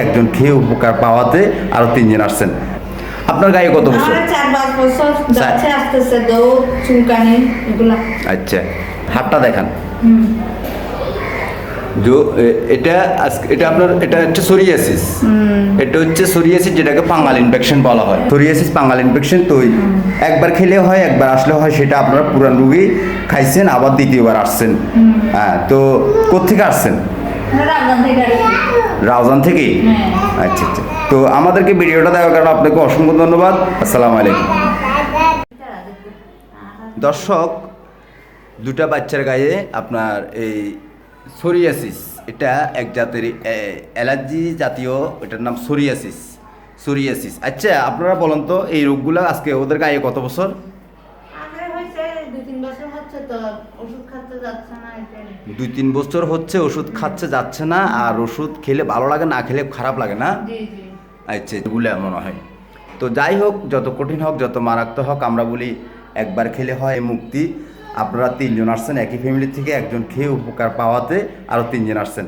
একজন খেয়ে উপকার পাওয়াতে আরো 3 জন আসছেন। আপনার গায়ে কত বছর? 4-5 বছর যাচ্ছে, আসতেছে দৌড় চুলকানি এগুলা। আচ্ছা, হাতটা দেখান। এটা আপনার এটা হচ্ছে সোরিয়াসিস। এটা হচ্ছে সোরিয়াসিস, যেটাকে ফাঙ্গাল ইনফেকশন বলা হয়। সোরিয়াসিস ফাঙ্গাল ইনফেকশন তো একবার খেলে হয়, একবার আসলে হয়, সেটা আপনারা পুরান রোগী খাইছেন, আবার দ্বিতীয়বার আসছেন। হ্যাঁ, তো কোত্থেকে আসছেন? রাউজান থেকে। আচ্ছা আচ্ছা, তো আমাদেরকে ভিডিওটা দেওয়ার কারণে আপনাকে অসংখ্য ধন্যবাদ। আসসালামু আলাইকুম। দর্শক, দুটা বাচ্চার গায়ে আপনার এই সোরিয়াসিস, এটা এক জাতের অ্যালার্জি জাতীয়, এটার নাম সোরিয়াসিস। সোরিয়াসিস। আচ্ছা, আপনারা বলেন তো এই রোগগুলো আজকে ওদের গায়ে কত বছর? 2-3 বছর হচ্ছে, তো ওষুধ খাচ্ছে যাচ্ছে না। 2-3 বছর হচ্ছে ওষুধ খাচ্ছে যাচ্ছে না, আর ওষুধ খেলে ভালো লাগে, না খেলে খারাপ লাগে না। জি জি। আচ্ছা, এগুলো মনে হয়। তো যাই হোক, যত কঠিন হোক, যত মারাত্মক হোক, আমরা বলি একবার খেলে হয় মুক্তি। আপনারা 3 জন আসছেন একই ফ্যামিলি থেকে, একজন খেয়ে উপকার পাওয়াতে আরও 3 জন আসছেন।